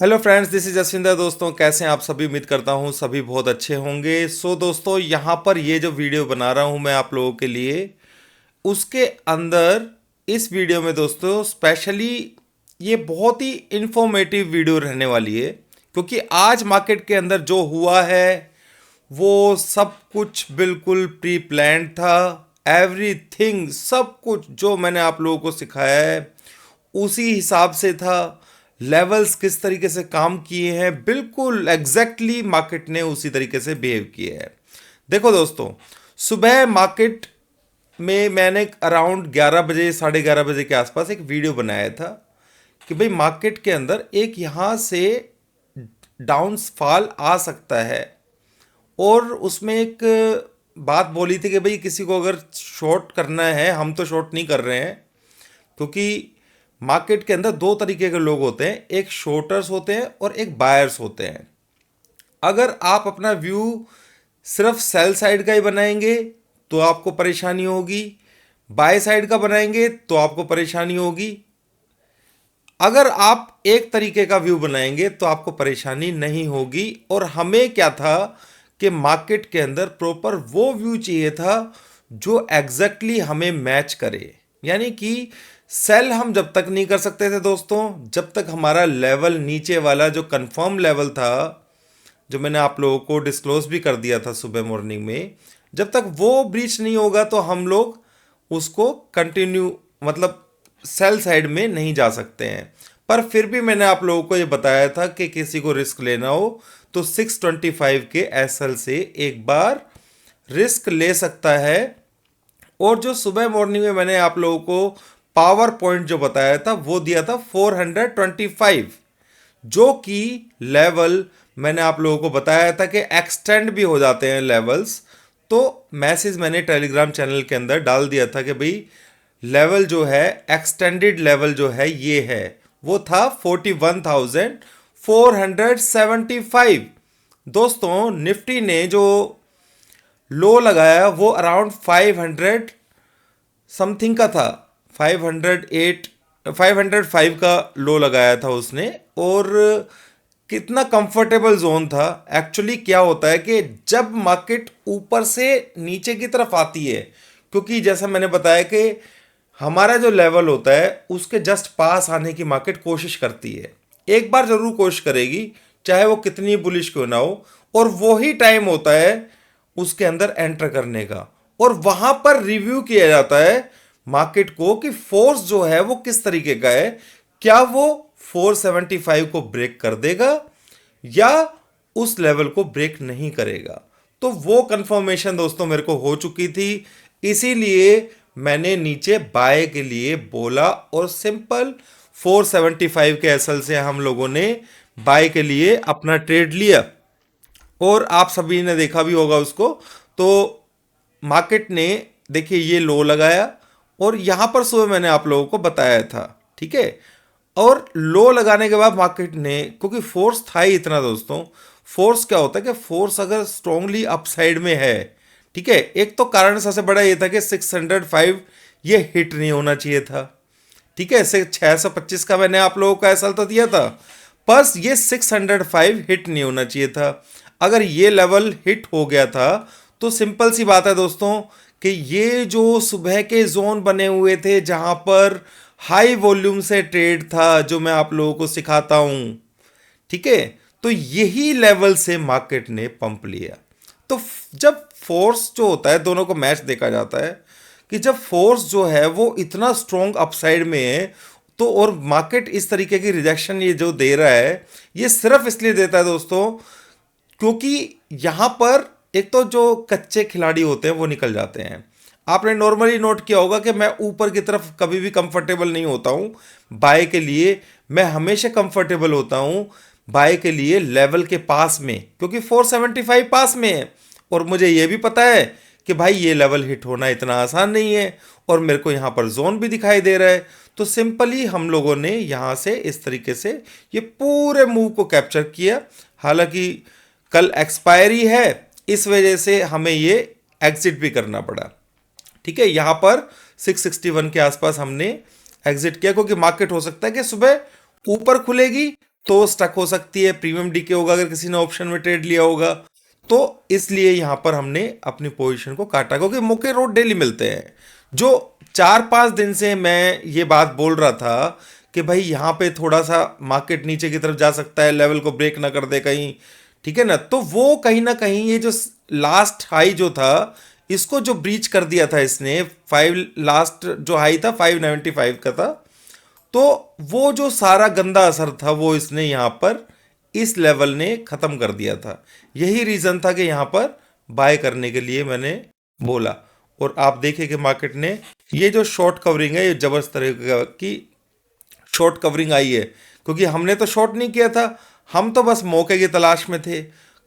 Hello friends, this is Jasvinder. दोस्तों, कैसे हैं आप सभी? उम्मीद करता हूँ सभी बहुत अच्छे होंगे। दोस्तों, यहाँ पर ये जो वीडियो बना रहा हूँ मैं आप लोगों के लिए, उसके अंदर इस वीडियो में दोस्तों स्पेशली ये बहुत ही इंफॉर्मेटिव वीडियो रहने वाली है, क्योंकि आज मार्केट के अंदर जो हुआ है वो सब कुछ बिल्कुल प्री प्लान था। एवरीथिंग, सब कुछ जो मैंने आप लोगों को सिखाया है उसी हिसाब से था। लेवल्स किस तरीके से काम किए हैं, बिल्कुल एग्जैक्टली मार्केट ने उसी तरीके से बिहेव किया है। देखो दोस्तों, सुबह मार्केट में मैंने अराउंड 11 बजे, 11:30 बजे के आसपास एक वीडियो बनाया था कि भाई मार्केट के अंदर एक यहाँ से डाउनफॉल आ सकता है। और उसमें एक बात बोली थी कि भाई किसी को अगर शॉर्ट करना है, हम तो शॉर्ट नहीं कर रहे हैं, क्योंकि मार्केट के अंदर दो तरीके के लोग होते हैं, एक शॉर्टर्स होते हैं और एक बायर्स होते हैं। अगर आप अपना व्यू सिर्फ सेल साइड का ही बनाएंगे तो आपको परेशानी होगी, बाय साइड का बनाएंगे तो आपको परेशानी होगी। अगर आप एक तरीके का व्यू बनाएंगे तो आपको परेशानी नहीं होगी। और हमें क्या था कि मार्केट के अंदर प्रॉपर वो व्यू चाहिए था जो एग्जैक्टली हमें मैच करे। यानी कि सेल हम जब तक नहीं कर सकते थे दोस्तों, जब तक हमारा लेवल नीचे वाला जो कंफर्म लेवल था, जो मैंने आप लोगों को डिस्क्लोज भी कर दिया था सुबह मॉर्निंग में, जब तक वो ब्रीच नहीं होगा तो हम लोग उसको कंटिन्यू, मतलब सेल साइड में नहीं जा सकते हैं। पर फिर भी मैंने आप लोगों को ये बताया था कि किसी को रिस्क लेना हो तो 625 के एसएल से एक बार रिस्क ले सकता है। और जो सुबह मॉर्निंग में मैंने आप लोगों को पावर पॉइंट जो बताया था वो दिया था 425, जो कि लेवल मैंने आप लोगों को बताया था कि एक्सटेंड भी हो जाते हैं लेवल्स। तो मैसेज मैंने टेलीग्राम चैनल के अंदर डाल दिया था कि भाई लेवल जो है, एक्सटेंडेड लेवल जो है ये है, वो था 41,475। दोस्तों, निफ्टी ने जो लो लगाया वो अराउंड 500 समथिंग का था, 508, 505 का लो लगाया था उसने। और कितना कंफर्टेबल जोन था। एक्चुअली क्या होता है कि जब मार्केट ऊपर से नीचे की तरफ आती है, क्योंकि जैसा मैंने बताया कि हमारा जो लेवल होता है उसके जस्ट पास आने की मार्केट कोशिश करती है, एक बार जरूर कोशिश करेगी, चाहे वो कितनी बुलिश क्यों ना हो। और वही टाइम होता है उसके अंदर एंटर करने का, और वहां पर रिव्यू किया जाता है मार्केट को कि फोर्स जो है वो किस तरीके का है, क्या वो 475 को ब्रेक कर देगा या उस लेवल को ब्रेक नहीं करेगा। तो वो कंफर्मेशन दोस्तों मेरे को हो चुकी थी, इसीलिए मैंने नीचे बाय के लिए बोला और सिंपल 475 के एसएल से हम लोगों ने बाय के लिए अपना ट्रेड लिया। और आप सभी ने देखा भी होगा उसको। तो मार्केट ने, देखिए, ये लो लगाया और यहां पर सुबह मैंने आप लोगों को बताया था, ठीक है। और लो लगाने के बाद मार्केट ने, क्योंकि फोर्स था ही इतना दोस्तों, फोर्स क्या होता है कि फोर्स अगर स्ट्रांगली अपसाइड में है, ठीक है, एक तो कारण सबसे बड़ा ये था कि 605 ये हिट नहीं होना चाहिए था, ठीक है। 625 का मैंने आप लोगों को ऐसा तो दिया था, बस ये 605 हिट नहीं होना चाहिए था। अगर ये लेवल हिट हो गया था तो सिंपल सी बात है दोस्तों कि ये जो सुबह के जोन बने हुए थे जहां पर हाई वॉल्यूम से ट्रेड था, जो मैं आप लोगों को सिखाता हूं, ठीक है, तो यही लेवल से मार्केट ने पंप लिया। तो जब फोर्स जो होता है, दोनों को मैच देखा जाता है कि जब फोर्स जो है वो इतना स्ट्रॉन्ग अपसाइड में है, तो और मार्केट इस तरीके की रिजेक्शन ये जो दे रहा है, ये सिर्फ इसलिए देता है दोस्तों क्योंकि यहां पर एक तो जो कच्चे खिलाड़ी होते हैं वो निकल जाते हैं। आपने नॉर्मली नोट किया होगा कि मैं ऊपर की तरफ कभी भी कंफर्टेबल नहीं होता हूं बाय के लिए, मैं हमेशा कंफर्टेबल होता हूं बाय के लिए लेवल के पास में, क्योंकि 475 पास में है और मुझे यह भी पता है कि भाई ये लेवल हिट होना इतना आसान नहीं है, और मेरे को यहाँ पर जोन भी दिखाई दे रहा है। तो सिंपली हम लोगों ने यहाँ से इस तरीके से ये पूरे मूव को कैप्चर किया। हालांकि कल एक्सपायरी है, इस वजह से हमें ये एग्जिट भी करना पड़ा, ठीक है। यहाँ पर 661 के आसपास हमने एग्जिट किया, क्योंकि मार्केट हो सकता है कि सुबह ऊपर खुलेगी तो स्टक हो सकती है, प्रीमियम डीके होगा अगर किसी ने ऑप्शन में ट्रेड लिया होगा। तो इसलिए यहां पर हमने अपनी पोजीशन को काटा, क्योंकि मौके रोज डेली मिलते हैं। जो 4-5 दिन से मैं ये बात बोल रहा था कि भाई यहाँ पे थोड़ा सा मार्केट नीचे की तरफ जा सकता है, लेवल को ब्रेक ना कर दे कहीं, ठीक है ना, तो वो कहीं ना कहीं ये जो लास्ट हाई जो था, इसको जो ब्रीच कर दिया था इसने, लास्ट जो हाई था 595 का था, तो वो जो सारा गंदा असर था वो इसने यहाँ पर इस लेवल ने खत्म कर दिया था। यही रीजन था कि यहाँ पर बाय करने के लिए मैंने बोला। और आप देखिए कि मार्केट ने ये जो शॉर्ट कवरिंग है, ये जबरदस्त तरह की शॉर्ट कवरिंग आई है, क्योंकि हमने तो शॉर्ट नहीं किया था, हम तो बस मौके की तलाश में थे।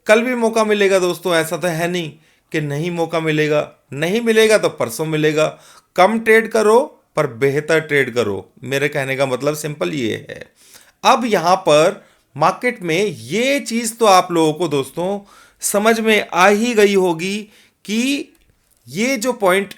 कल भी मौका मिलेगा दोस्तों, ऐसा तो है नहीं कि नहीं मौका मिलेगा, नहीं मिलेगा तो परसों मिलेगा। कम ट्रेड करो पर बेहतर ट्रेड करो, मेरे कहने का मतलब सिंपल ये है। अब यहां पर मार्केट में ये चीज तो आप लोगों को दोस्तों समझ में आ ही गई होगी कि ये जो पॉइंट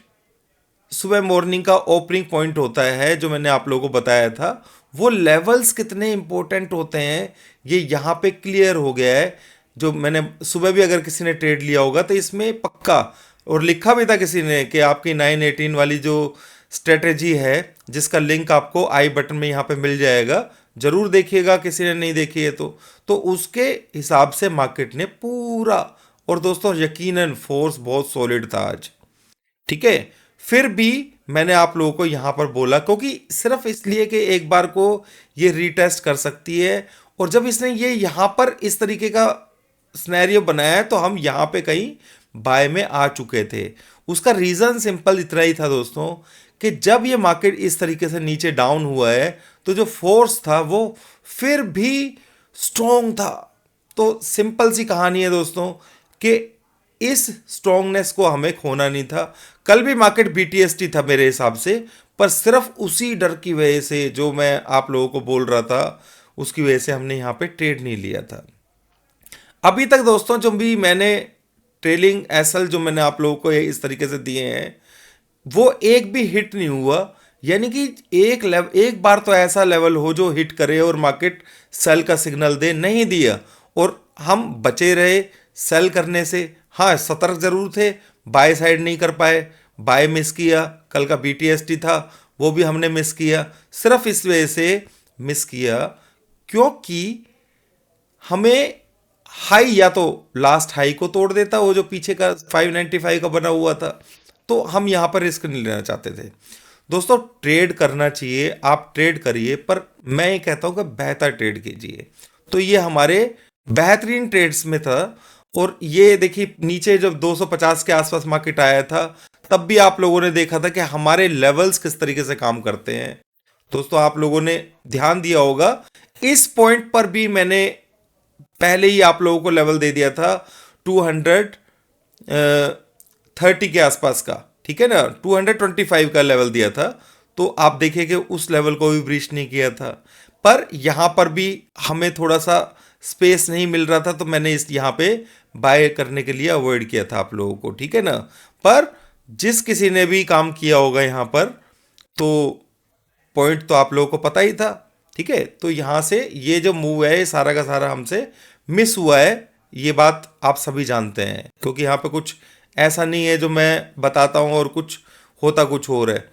सुबह मॉर्निंग का ओपनिंग पॉइंट होता है, जो मैंने आप लोगों को बताया था, वो लेवल्स कितने इंपॉर्टेंट होते हैं ये यहाँ पे क्लियर हो गया है। जो मैंने सुबह भी अगर किसी ने ट्रेड लिया होगा तो इसमें पक्का, और लिखा भी था किसी ने कि आपकी 918 वाली जो स्ट्रेटेजी है, जिसका लिंक आपको आई बटन में यहाँ पे मिल जाएगा, जरूर देखिएगा किसी ने नहीं देखी है तो उसके हिसाब से मार्केट ने पूरा, और दोस्तों यकीनन फोर्स बहुत सॉलिड था आज, ठीक है। फिर भी मैंने आप लोगों को यहां पर बोला, क्योंकि सिर्फ इसलिए कि एक बार को ये रीटेस्ट कर सकती है, और जब इसने ये यहां पर इस तरीके का स्नैरियो बनाया है तो हम यहां पे कहीं बाय में आ चुके थे। उसका रीजन सिंपल इतना ही था दोस्तों कि जब ये मार्केट इस तरीके से नीचे डाउन हुआ है तो जो फोर्स था वो फिर भी स्ट्रॉन्ग था। तो सिंपल सी कहानी है दोस्तों कि इस स्ट्रॉन्गनेस को हमें खोना नहीं था। कल भी मार्केट बीटीएसटी था मेरे हिसाब से, पर सिर्फ उसी डर की वजह से जो मैं आप लोगों को बोल रहा था, उसकी वजह से हमने यहाँ पे ट्रेड नहीं लिया था। अभी तक दोस्तों जो भी मैंने ट्रेलिंग एसएल जो मैंने आप लोगों को इस तरीके से दिए हैं, वो एक भी हिट नहीं हुआ। यानी कि एक बार तो ऐसा लेवल हो जो हिट करे और मार्केट सेल का सिग्नल दे, नहीं दिया और हम बचे रहे सेल करने से। हाँ, सतर्क जरूर थे, बाय साइड नहीं कर पाए, बाय मिस किया, कल का बीटीएसटी था वो भी हमने मिस किया, सिर्फ इस वजह से मिस किया क्योंकि हमें हाई या तो लास्ट हाई को तोड़ देता, वो जो पीछे का 595 का बना हुआ था, तो हम यहां पर रिस्क नहीं लेना चाहते थे। दोस्तों ट्रेड करना चाहिए, आप ट्रेड करिए, पर मैं ये कहता हूं कि बेहतर ट्रेड कीजिए। तो ये हमारे बेहतरीन ट्रेड्स में था। और ये देखिए नीचे जब 250 के आसपास मार्केट आया था, तब भी आप लोगों ने देखा था कि हमारे लेवल्स किस तरीके से काम करते हैं। दोस्तों आप लोगों ने ध्यान दिया होगा, इस पॉइंट पर भी मैंने पहले ही आप लोगों को लेवल दे दिया था 230 के आसपास का, ठीक है ना, 225 का लेवल दिया था। तो आप देखिए कि उस लेवल को भी ब्रीच नहीं किया था, पर यहां पर भी हमें थोड़ा सा स्पेस नहीं मिल रहा था, तो मैंने इस यहां पे बाय करने के लिए अवॉइड किया था आप लोगों को, ठीक है ना। पर जिस किसी ने भी काम किया होगा यहां पर, तो पॉइंट तो आप लोगों को पता ही था, ठीक है। तो यहां से ये जो मूव है ये सारा का सारा हमसे मिस हुआ है, ये बात आप सभी जानते हैं, क्योंकि यहाँ पे कुछ ऐसा नहीं है जो मैं बताता हूँ और कुछ होता कुछ और है।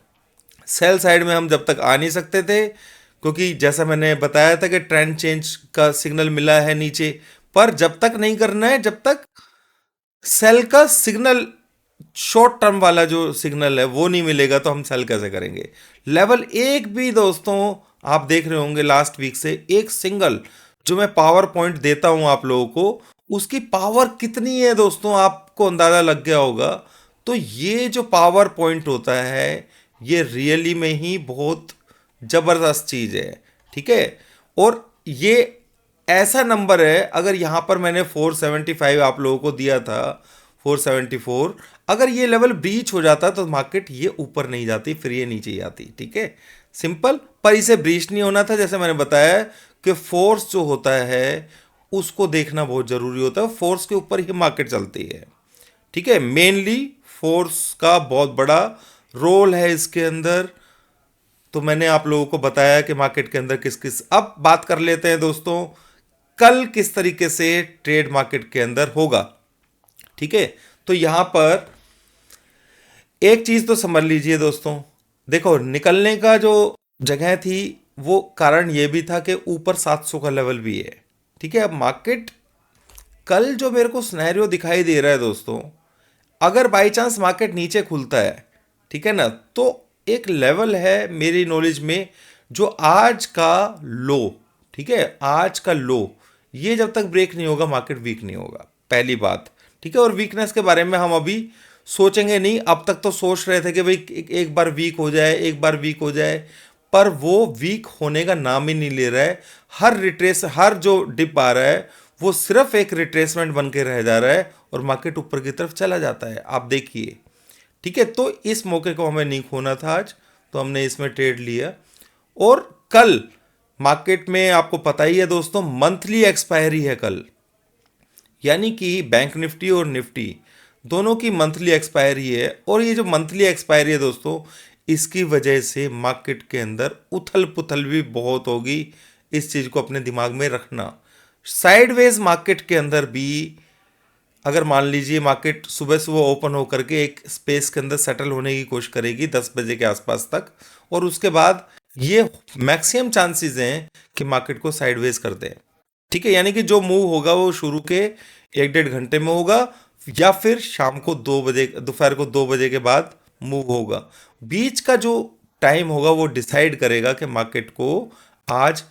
सेल साइड में हम जब तक आ नहीं सकते थे, क्योंकि जैसा मैंने बताया था कि ट्रेंड चेंज का सिग्नल मिला है नीचे, पर जब तक नहीं करना है जब तक सेल का सिग्नल, शॉर्ट टर्म वाला जो सिग्नल है वो नहीं मिलेगा, तो हम सेल कैसे करेंगे। लेवल एक भी दोस्तों आप देख रहे होंगे लास्ट वीक से एक सिंगल जो मैं पावर पॉइंट देता हूं आप लोगों को, उसकी पावर कितनी है दोस्तों आपको अंदाजा लग गया होगा। तो ये जो पावर पॉइंट होता है ये रियली में ही बहुत जबरदस्त चीज है, ठीक है। और ये ऐसा नंबर है, अगर यहां पर मैंने 475 आप लोगों को दिया था, 474, अगर ये लेवल ब्रीच हो जाता तो मार्केट ये ऊपर नहीं जाती, फिर ये नीचे ही आती, ठीक है, सिंपल। पर इसे ब्रीच नहीं होना था, जैसे मैंने बताया कि फोर्स जो होता है उसको देखना बहुत जरूरी होता है, फोर्स के ऊपर ही मार्केट चलती है, ठीक है। मेनली फोर्स का बहुत बड़ा रोल है इसके अंदर, तो मैंने आप लोगों को बताया कि मार्केट के अंदर किस किस। अब बात कर लेते हैं दोस्तों, कल किस तरीके से ट्रेड मार्केट के अंदर होगा। ठीक है, तो यहां पर एक चीज तो समझ लीजिए दोस्तों, देखो निकलने का जो जगह थी वो कारण ये भी था कि ऊपर 700 का लेवल भी है। ठीक है, अब मार्केट कल जो मेरे को सिनेरियो दिखाई दे रहा है दोस्तों, अगर बाई चांस मार्केट नीचे खुलता है, ठीक है ना, तो एक लेवल है मेरी नॉलेज में जो आज का लो, ठीक है, आज का लो, ये जब तक ब्रेक नहीं होगा मार्केट वीक नहीं होगा, पहली बात। ठीक है, और वीकनेस के बारे में हम अभी सोचेंगे नहीं, अब तक तो सोच रहे थे कि भाई एक बार वीक हो जाए, एक बार वीक हो जाए, पर वो वीक होने का नाम ही नहीं ले रहा है। हर जो डिप आ रहा है वो सिर्फ एक रिट्रेसमेंट बन के रह जा रहा है और मार्केट ऊपर की तरफ चला जाता है, आप देखिए। ठीक है, तो इस मौके को हमें नहीं खोना था आज, तो हमने इसमें ट्रेड लिया। और कल मार्केट में आपको पता ही है दोस्तों, मंथली एक्सपायरी है कल, यानी कि बैंक निफ्टी और निफ्टी दोनों की मंथली एक्सपायरी है। और ये जो मंथली एक्सपायरी है दोस्तों, इसकी वजह से मार्केट के अंदर उथल पुथल भी बहुत होगी, इस चीज को अपने दिमाग में रखना। साइडवेज मार्केट के अंदर भी अगर मान लीजिए मार्केट सुबह सुबह ओपन होकर के एक स्पेस के अंदर सेटल होने की कोशिश करेगी 10 बजे के आसपास तक, और उसके बाद ये मैक्सिमम चांसेस हैं कि मार्केट को साइडवेज कर दें। ठीक है, यानी कि जो मूव होगा वो शुरू के 1-1.5 घंटे में होगा, या फिर शाम को 2 बजे, दोपहर को 2 बजे के बाद मूव होगा। बीच का जो टाइम होगा वो डिसाइड करेगा कि मार्केट को आज,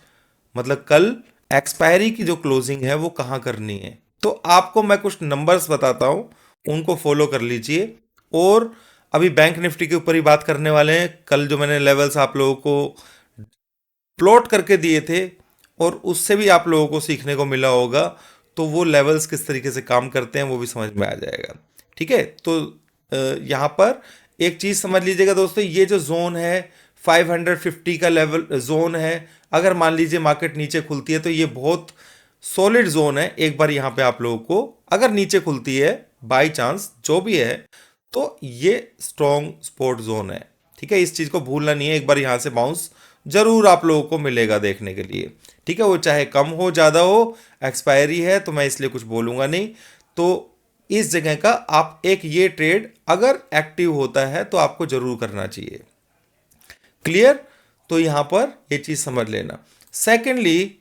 मतलब कल, एक्सपायरी की जो क्लोजिंग है वो कहाँ करनी है। तो आपको मैं कुछ नंबर्स बताता हूं, उनको फॉलो कर लीजिए। और अभी बैंक निफ्टी के ऊपर ही बात करने वाले हैं। कल जो मैंने लेवल्स आप लोगों को प्लॉट करके दिए थे और उससे भी आप लोगों को सीखने को मिला होगा, तो वो लेवल्स किस तरीके से काम करते हैं वो भी समझ में आ जाएगा। ठीक है, तो यहाँ पर एक चीज समझ लीजिएगा दोस्तों, ये जो जोन है 550 का लेवल जोन है। अगर मान लीजिए मार्केट नीचे खुलती है तो ये बहुत सॉलिड जोन है। एक बार यहां पे आप लोगों को अगर नीचे खुलती है बाय चांस जो भी है, तो ये स्ट्रॉन्ग सपोर्ट जोन है। ठीक है, इस चीज को भूलना नहीं है, एक बार यहां से बाउंस जरूर आप लोगों को मिलेगा देखने के लिए। ठीक है, वो चाहे कम हो ज्यादा हो, एक्सपायरी है तो मैं इसलिए कुछ बोलूंगा नहीं। तो इस जगह का आप एक ये ट्रेड अगर एक्टिव होता है तो आपको जरूर करना चाहिए। क्लियर, तो यहां पर ये चीज समझ लेना। सेकेंडली,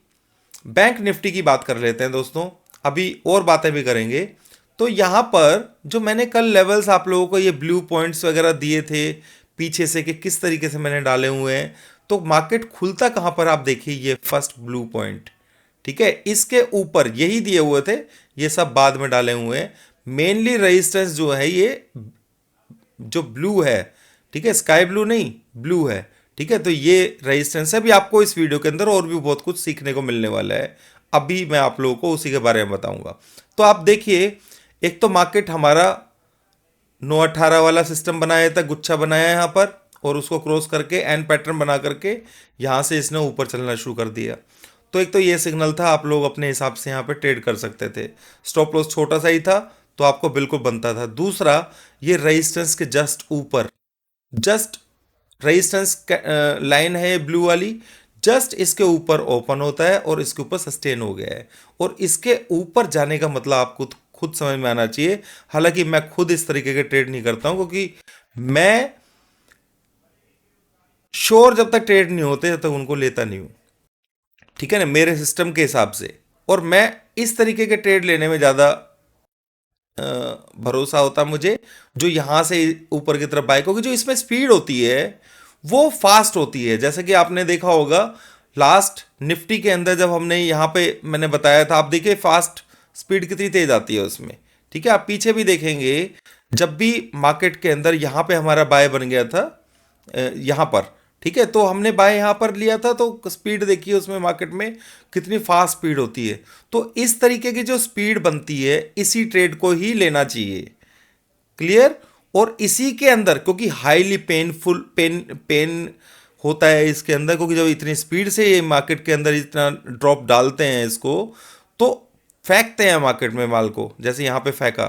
बैंक निफ्टी की बात कर लेते हैं दोस्तों, अभी और बातें भी करेंगे। तो यहां पर जो मैंने कल लेवल्स आप लोगों को ये ब्लू पॉइंट्स वगैरह दिए थे पीछे से कि किस तरीके से मैंने डाले हुए हैं, तो मार्केट खुलता कहां पर आप देखिए, ये फर्स्ट ब्लू पॉइंट। ठीक है, इसके ऊपर यही दिए हुए थे, ये सब बाद में डाले हुए हैं। मेनली रेजिस्टेंस जो है ये जो ब्लू है, ठीक है, स्काई ब्लू नहीं, ब्लू है। ठीक है, तो ये रेजिस्टेंस है। अभी आपको इस वीडियो के अंदर और भी बहुत कुछ सीखने को मिलने वाला है, अभी मैं आप लोगों को उसी के बारे में बताऊंगा। तो आप देखिए, एक तो मार्केट हमारा 918 वाला सिस्टम बनाया था, गुच्छा बनाया है यहाँ पर, और उसको क्रॉस करके एन पैटर्न बना करके यहाँ से इसने ऊपर चलना शुरू कर दिया। तो एक तो ये सिग्नल था, आप लोग अपने हिसाब से यहाँ पे ट्रेड कर सकते थे। स्टॉप लॉस छोटा सा ही था तो आपको बिल्कुल बनता था। दूसरा, ये रेजिस्टेंस के जस्ट ऊपर, जस्ट रेजिस्टेंस लाइन है ब्लू वाली, जस्ट इसके ऊपर ओपन होता है और इसके ऊपर सस्टेन हो गया है। और इसके ऊपर जाने का मतलब आपको खुद समझ में आना चाहिए। हालांकि मैं खुद इस तरीके के ट्रेड नहीं करता हूं, क्योंकि मैं श्योर जब तक ट्रेड नहीं होते तब तक उनको लेता नहीं हूं। ठीक है ना, मेरे सिस्टम के हिसाब से। और मैं इस तरीके के ट्रेड लेने में ज्यादा भरोसा होता मुझे, जो यहां से ऊपर की तरफ बाइक होगी, जो इसमें स्पीड होती है वो फास्ट होती है। जैसे कि आपने देखा होगा लास्ट निफ्टी के अंदर जब हमने यहाँ पे मैंने बताया था, आप देखिए फास्ट स्पीड कितनी तेज आती है उसमें। ठीक है, आप पीछे भी देखेंगे, जब भी मार्केट के अंदर यहाँ पे हमारा बाय बन गया था यहाँ पर, ठीक है, तो हमने बाय यहाँ पर लिया था, तो स्पीड देखिए उसमें मार्केट में कितनी फास्ट स्पीड होती है। तो इस तरीके की जो स्पीड बनती है, इसी ट्रेड को ही लेना चाहिए। क्लियर, और इसी के अंदर क्योंकि हाईली पेन होता है इसके अंदर, क्योंकि जब इतनी स्पीड से ये मार्केट के अंदर इतना ड्रॉप डालते हैं इसको, तो फेंकते हैं मार्केट में माल को, जैसे यहां पे फेंका।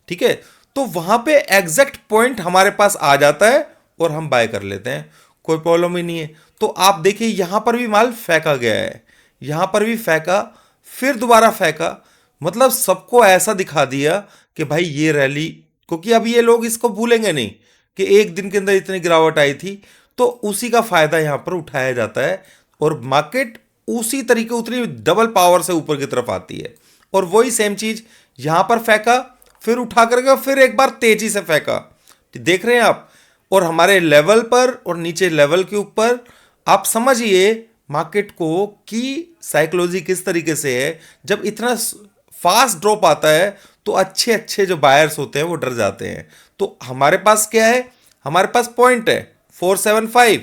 ठीक है, तो वहां पे एग्जैक्ट पॉइंट हमारे पास आ जाता है और हम बाय कर लेते हैं। कोई प्रॉब्लम ही नहीं है। तो आप देखिए यहाँ पर भी माल फेंका गया है, यहाँ पर भी फेंका, फिर दोबारा फेंका, मतलब सबको ऐसा दिखा दिया कि भाई ये रैली, क्योंकि अब ये लोग इसको भूलेंगे नहीं कि एक दिन के अंदर इतनी गिरावट आई थी, तो उसी का फायदा यहाँ पर उठाया जाता है और मार्केट उसी तरीके उतनी डबल पावर से ऊपर की तरफ आती है। और वही सेम चीज यहां पर फेंका, फिर उठा करके फिर एक बार तेजी से फेंका, देख रहे हैं आप। और हमारे लेवल पर और नीचे लेवल के ऊपर आप समझिए मार्केट को कि साइकोलॉजी किस तरीके से है। जब इतना फास्ट ड्रॉप आता है तो अच्छे अच्छे जो बायर्स होते हैं वो डर जाते हैं। तो हमारे पास क्या है, हमारे पास पॉइंट है 475,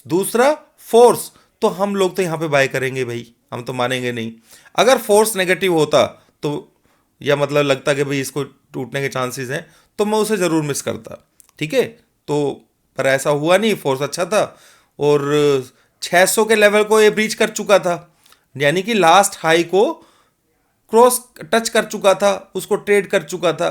दूसरा फोर्स, तो हम लोग तो यहाँ पे बाय करेंगे भाई, हम तो मानेंगे नहीं। अगर फोर्स नेगेटिव होता तो, या मतलब लगता कि भाई इसको टूटने के चांसेस हैं, तो मैं उसे ज़रूर मिस करता, ठीक है। तो पर ऐसा हुआ नहीं, फोर्स अच्छा था और 600 के लेवल को ये ब्रीच कर चुका था, यानी कि लास्ट हाई को क्रॉस टच कर चुका था, उसको ट्रेड कर चुका था।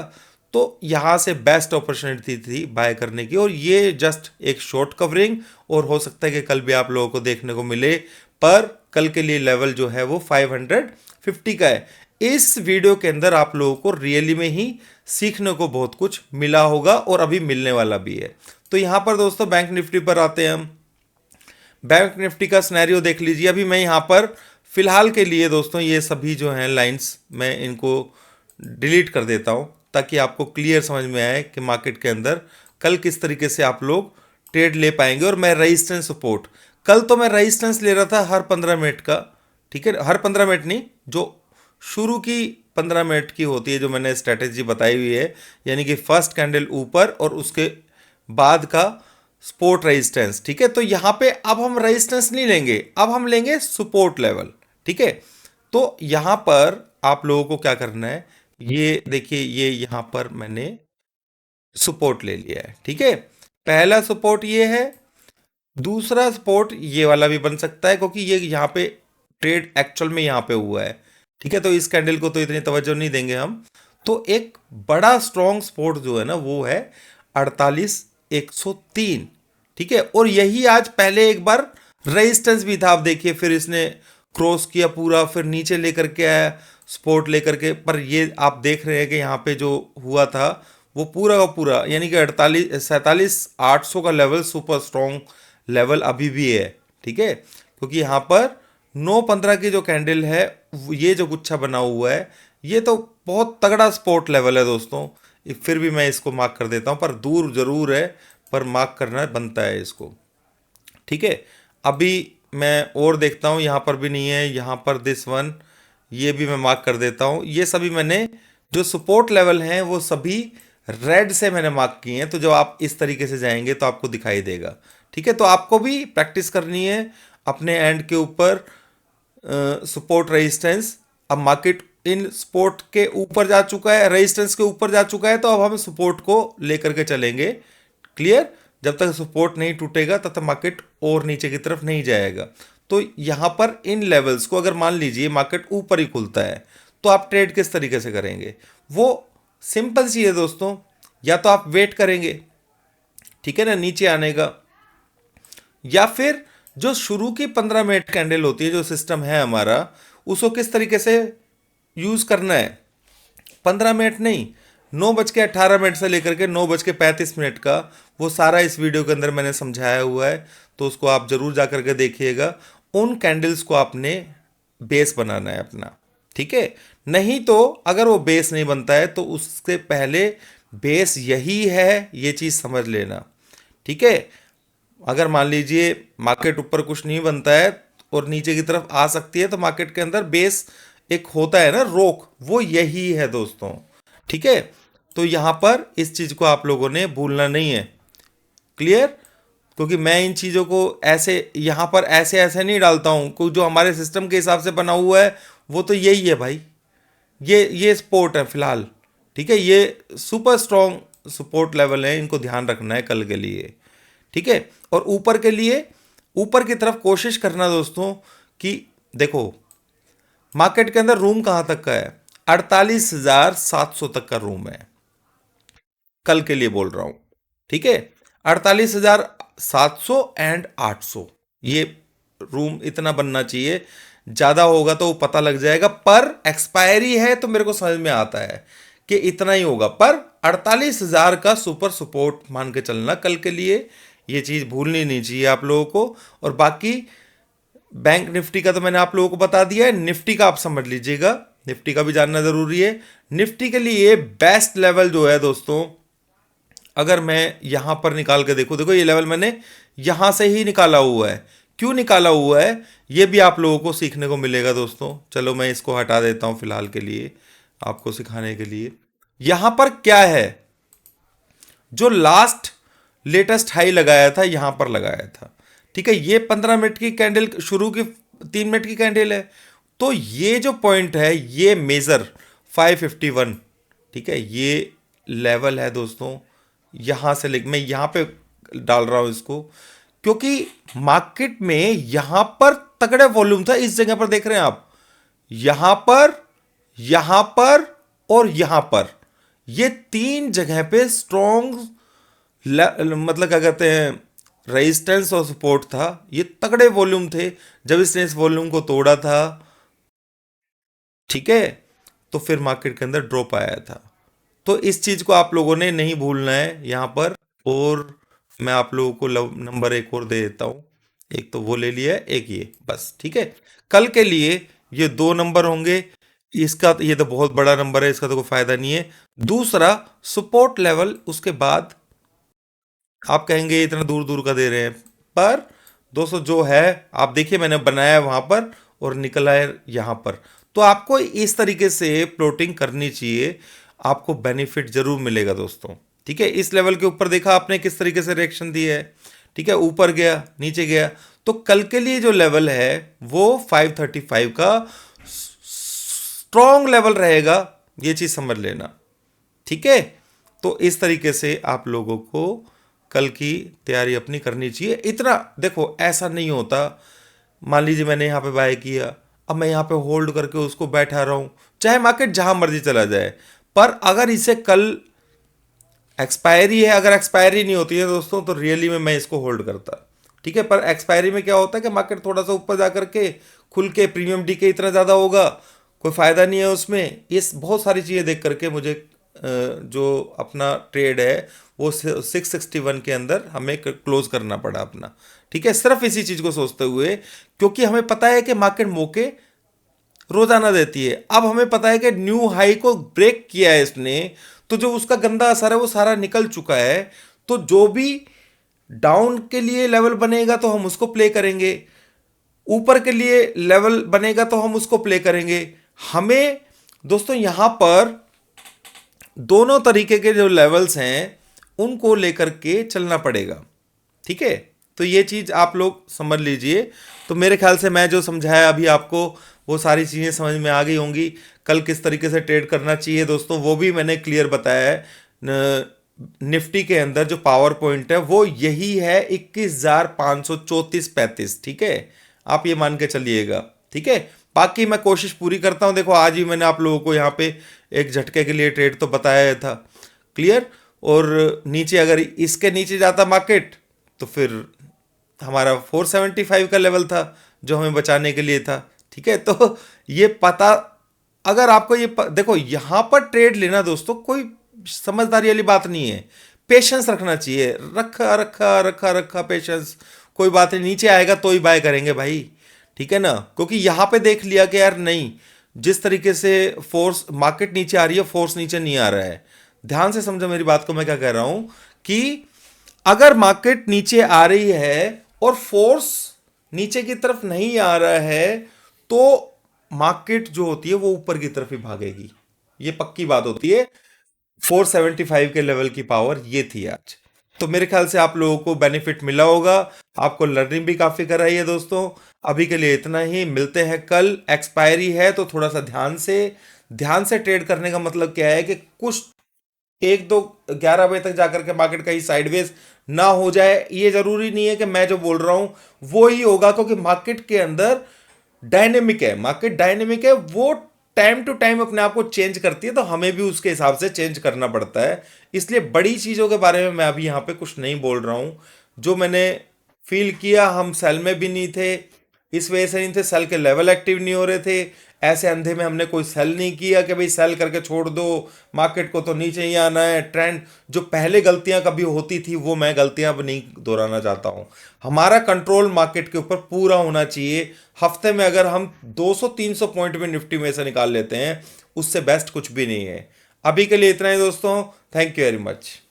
तो यहाँ से बेस्ट अपॉर्चुनिटी थी बाय करने की, और ये जस्ट एक शॉर्ट कवरिंग, और हो सकता है कि कल भी आप लोगों को देखने को मिले, पर कल के लिए लेवल जो है वो 550 का है। इस वीडियो के अंदर आप लोगों को रियली में ही सीखने को बहुत कुछ मिला होगा और अभी मिलने वाला भी है। तो यहाँ पर दोस्तों बैंक निफ्टी पर आते हैं हम। बैंक निफ्टी का सिनेरियो देख लीजिए। अभी मैं यहाँ पर फिलहाल के लिए दोस्तों ये सभी जो हैं लाइंस मैं इनको डिलीट कर देता हूँ, ताकि आपको क्लियर समझ में आए कि मार्केट के अंदर कल किस तरीके से आप लोग ट्रेड ले पाएंगे। और मैं रेजिस्टेंस सपोर्ट, कल तो मैं रेजिस्टेंस ले रहा था हर 15 मिनट का, ठीक है, हर 15 मिनट नहीं, जो शुरू की 15 मिनट की होती है जो मैंने स्ट्रेटेजी बताई हुई है, यानी कि फर्स्ट कैंडल ऊपर और उसके बाद का सपोर्ट रेजिस्टेंस, ठीक है। तो यहाँ पे अब हम रेजिस्टेंस नहीं लेंगे, अब हम लेंगे सपोर्ट लेवल, ठीक है। तो यहाँ पर आप लोगों को क्या करना है, ये देखिए, ये यहाँ पर मैंने सपोर्ट ले लिया है, ठीक है। पहला सपोर्ट ये है, दूसरा सपोर्ट ये वाला भी बन सकता है, क्योंकि ये यहाँ पे ट्रेड एक्चुअल में यहाँ पे हुआ है, ठीक है। तो इस कैंडल को तो इतनी तवज्जो नहीं देंगे हम। तो एक बड़ा स्ट्रॉन्ग सपोर्ट जो है ना वो है 48,103, ठीक है। और यही आज पहले एक बार रेजिस्टेंस भी था, आप देखिए, फिर इसने क्रॉस किया पूरा, फिर नीचे लेकर के आया सपोर्ट लेकर के, पर ये आप देख रहे हैं कि यहाँ पे जो हुआ था वो पूरा का पूरा, यानी कि 47,800 का लेवल सुपर स्ट्रॉन्ग लेवल अभी भी है, ठीक है। क्योंकि यहाँ पर 9:15 की जो कैंडल है, ये जो गुच्छा बना हुआ है, ये तो बहुत तगड़ा सपोर्ट लेवल है दोस्तों। फिर भी मैं इसको मार्क कर देता हूँ, पर दूर जरूर है, पर मार्क करना बनता है इसको, ठीक है। अभी मैं और देखता हूँ, यहाँ पर भी नहीं है, यहाँ पर दिस वन, ये भी मैं मार्क कर देता हूँ। ये सभी मैंने जो सपोर्ट लेवल हैं वो सभी रेड से मैंने मार्क किए हैं। तो जब आप इस तरीके से जाएंगे तो आपको दिखाई देगा, ठीक है। तो आपको भी प्रैक्टिस करनी है अपने एंड के ऊपर सपोर्ट रेजिस्टेंस। अब मार्केट इन सपोर्ट के ऊपर जा चुका है, रेजिस्टेंस के ऊपर जा चुका है, तो अब हम सपोर्ट को लेकर के चलेंगे, क्लियर। जब तक सपोर्ट नहीं टूटेगा तब तक मार्केट और नीचे की तरफ नहीं जाएगा। तो यहाँ पर इन लेवल्स को अगर मान लीजिए मार्केट ऊपर ही खुलता है, तो आप ट्रेड किस तरीके से करेंगे, वो सिंपल सी है दोस्तों। या तो आप वेट करेंगे, ठीक है ना, नीचे आने का, या फिर जो शुरू की 15 मिनट कैंडल होती है, जो सिस्टम है हमारा, उसको किस तरीके से यूज करना है। 15 मिनट नहीं, 9:18 से लेकर के 9:35 का वो सारा इस वीडियो के अंदर मैंने समझाया हुआ है। तो उसको आप जरूर जा करके देखिएगा। उन कैंडल्स को आपने बेस बनाना है अपना, ठीक है। नहीं तो अगर वो बेस नहीं बनता है तो उससे पहले बेस यही है, ये चीज़ समझ लेना, ठीक है। अगर मान लीजिए मार्केट ऊपर कुछ नहीं बनता है और नीचे की तरफ आ सकती है, तो मार्केट के अंदर बेस एक होता है ना, रोक, वो यही है दोस्तों, ठीक है। तो यहां पर इस चीज को आप लोगों ने भूलना नहीं है, क्लियर। क्योंकि मैं इन चीज़ों को ऐसे यहां पर ऐसे ऐसे नहीं डालता हूं, क्योंकि जो हमारे सिस्टम के हिसाब से बना हुआ है वो तो यही है भाई। ये सपोर्ट है फिलहाल, ठीक है। ये सुपर स्ट्रॉन्ग सपोर्ट लेवल है, इनको ध्यान रखना है कल के लिए, ठीक है। और ऊपर के लिए, ऊपर की तरफ कोशिश करना दोस्तों कि देखो मार्केट के अंदर रूम कहां तक का है, 48,700 तक का रूम है, कल के लिए बोल रहा हूं, ठीक है। 48,000 700 एंड 800, ये रूम इतना बनना चाहिए। ज़्यादा होगा तो वो पता लग जाएगा, पर एक्सपायरी है तो मेरे को समझ में आता है कि इतना ही होगा, पर 48,000 का सुपर सपोर्ट मान के चलना कल के लिए। ये चीज़ भूलनी नहीं चाहिए आप लोगों को। और बाकी बैंक निफ्टी का तो मैंने आप लोगों को बता दिया है, निफ्टी का आप समझ लीजिएगा, निफ्टी का भी जानना ज़रूरी है। निफ्टी के लिए बेस्ट लेवल जो है दोस्तों, अगर मैं यहां पर निकाल के देखूं, देखो ये लेवल मैंने यहां से ही निकाला हुआ है। क्यों निकाला हुआ है ये भी आप लोगों को सीखने को मिलेगा दोस्तों। चलो मैं इसको हटा देता हूं फिलहाल के लिए, आपको सिखाने के लिए। यहां पर क्या है, जो लास्ट लेटेस्ट हाई लगाया था यहां पर लगाया था, ठीक है। ये 15 मिनट की कैंडल, शुरू की 3 मिनट की कैंडल है। तो ये जो पॉइंट है ये मेजर 551, ठीक है, ये लेवल है दोस्तों। यहां से मैं यहां पे डाल रहा हूं इसको, क्योंकि मार्केट में यहां पर तगड़े वॉल्यूम था। इस जगह पर देख रहे हैं आप, यहां पर, यहां पर और यहां पर, ये 3 जगह पे स्ट्रॉन्ग मतलब क्या कहते हैं रेजिस्टेंस और सपोर्ट था। ये तगड़े वॉल्यूम थे। जब इसने इस वॉल्यूम को तोड़ा था, ठीक है, तो फिर मार्केट के अंदर ड्रॉप आया था। तो इस चीज को आप लोगों ने नहीं भूलना है यहां पर। और मैं आप लोगों को नंबर एक और दे देता हूं। एक तो वो ले लिया है, एक ये, बस ठीक है। कल के लिए ये 2 नंबर होंगे। इसका ये तो बहुत बड़ा नंबर है, इसका तो कोई फायदा नहीं है। दूसरा सपोर्ट लेवल, उसके बाद आप कहेंगे इतना दूर दूर का दे रहे हैं, पर दोस्तों जो है आप देखिए, मैंने बनाया है वहां पर और निकला है यहां पर। तो आपको इस तरीके से प्लॉटिंग करनी चाहिए, आपको बेनिफिट जरूर मिलेगा दोस्तों, ठीक है। इस लेवल के ऊपर देखा आपने किस तरीके से रिएक्शन दिया है, ठीक है, ऊपर गया नीचे गया। तो कल के लिए जो लेवल है वो 535 का स्ट्रॉन्ग लेवल रहेगा, ये चीज समझ लेना, ठीक है। तो इस तरीके से आप लोगों को कल की तैयारी अपनी करनी चाहिए। इतना देखो, ऐसा नहीं होता, मान लीजिए मैंने यहाँ पे बाय किया, अब मैं यहाँ पे होल्ड करके उसको बैठा रहा हूँ, चाहे मार्केट जहां मर्जी चला जाए, पर अगर इसे कल एक्सपायरी है, अगर एक्सपायरी नहीं होती है दोस्तों तो रियली में मैं इसको होल्ड करता, ठीक है। पर एक्सपायरी में क्या होता है कि मार्केट थोड़ा सा ऊपर जा करके खुल के प्रीमियम डीके इतना ज़्यादा होगा, कोई फ़ायदा नहीं है उसमें। ये बहुत सारी चीज़ें देख करके मुझे जो अपना ट्रेड है वो 661 के अंदर हमें क्लोज करना पड़ा अपना, ठीक है, सिर्फ इसी चीज़ को सोचते हुए, क्योंकि हमें पता है कि मार्केट मौके रोजाना देती है। अब हमें पता है कि न्यू हाई को ब्रेक किया है इसने, तो जो उसका गंदा असर है वो सारा निकल चुका है। तो जो भी डाउन के लिए लेवल बनेगा तो हम उसको प्ले करेंगे, ऊपर के लिए लेवल बनेगा तो हम उसको प्ले करेंगे। हमें दोस्तों यहां पर दोनों तरीके के जो लेवल्स हैं उनको लेकर के चलना पड़ेगा, ठीक है। तो ये चीज आप लोग समझ लीजिए। तो मेरे ख्याल से मैं जो समझाया अभी आपको वो सारी चीजें समझ में आ गई होंगी। कल किस तरीके से ट्रेड करना चाहिए दोस्तों वो भी मैंने क्लियर बताया है। निफ्टी के अंदर जो पावर पॉइंट है वो यही है 21,534-35, ठीक है, आप ये मान के चलिएगा, ठीक है। बाकी मैं कोशिश पूरी करता हूं। देखो आज ही मैंने आप लोगों को यहाँ पे एक झटके के लिए ट्रेड तो बताया था, क्लियर। और नीचे अगर इसके नीचे जाता मार्केट तो फिर हमारा 475 का लेवल था जो हमें बचाने के लिए था, ठीक है। तो ये पता, अगर आपको ये देखो यहां पर ट्रेड लेना दोस्तों कोई समझदारी वाली बात नहीं है, पेशेंस रखना चाहिए, रखा रखा रखा रखा पेशेंस, कोई बात नहीं, नीचे आएगा तो ही बाय करेंगे भाई, ठीक है ना। क्योंकि यहां पे देख लिया कि यार नहीं, जिस तरीके से फोर्स मार्केट नीचे आ रही है, फोर्स नीचे नहीं आ रहा है। ध्यान से समझो मेरी बात को, मैं क्या कह रहा हूं कि अगर मार्केट नीचे आ रही है और फोर्स नीचे की तरफ नहीं आ रहा है तो मार्केट जो होती है वो ऊपर की तरफ ही भागेगी, ये पक्की बात होती है। 475 के लेवल की पावर ये थी आज। तो मेरे ख्याल से आप लोगों को बेनिफिट मिला होगा, आपको लर्निंग भी काफी कराई है दोस्तों। अभी के लिए इतना ही, मिलते हैं कल। एक्सपायरी है तो थोड़ा सा ध्यान से ट्रेड करने का मतलब क्या है कि कुछ 1 2 11 बजे तक जाकर के मार्केट कहीं साइडवेज ना हो जाए। ये जरूरी नहीं है कि मैं जो बोल रहा हूं वो ही होगा, क्योंकि मार्केट के अंदर डायनेमिक है, मार्केट डायनेमिक है, वो टाइम टू टाइम अपने आप को चेंज करती है, तो हमें भी उसके हिसाब से चेंज करना पड़ता है। इसलिए बड़ी चीजों के बारे में मैं अभी यहां पे कुछ नहीं बोल रहा हूं। जो मैंने फील किया, हम सेल में भी नहीं थे, इस वजह से नहीं थे, सेल के लेवल एक्टिव नहीं हो रहे थे। ऐसे अंधे में हमने कोई सेल नहीं किया कि भाई सेल करके छोड़ दो, मार्केट को तो नीचे ही आना है, ट्रेंड। जो पहले गलतियां कभी होती थी वो मैं गलतियां अब नहीं दोहराना चाहता हूं। हमारा कंट्रोल मार्केट के ऊपर पूरा होना चाहिए। हफ्ते में अगर हम 200-300 पॉइंट में निफ्टी में से निकाल लेते हैं, उससे बेस्ट कुछ भी नहीं है। अभी के लिए इतना ही दोस्तों, थैंक यू वेरी मच।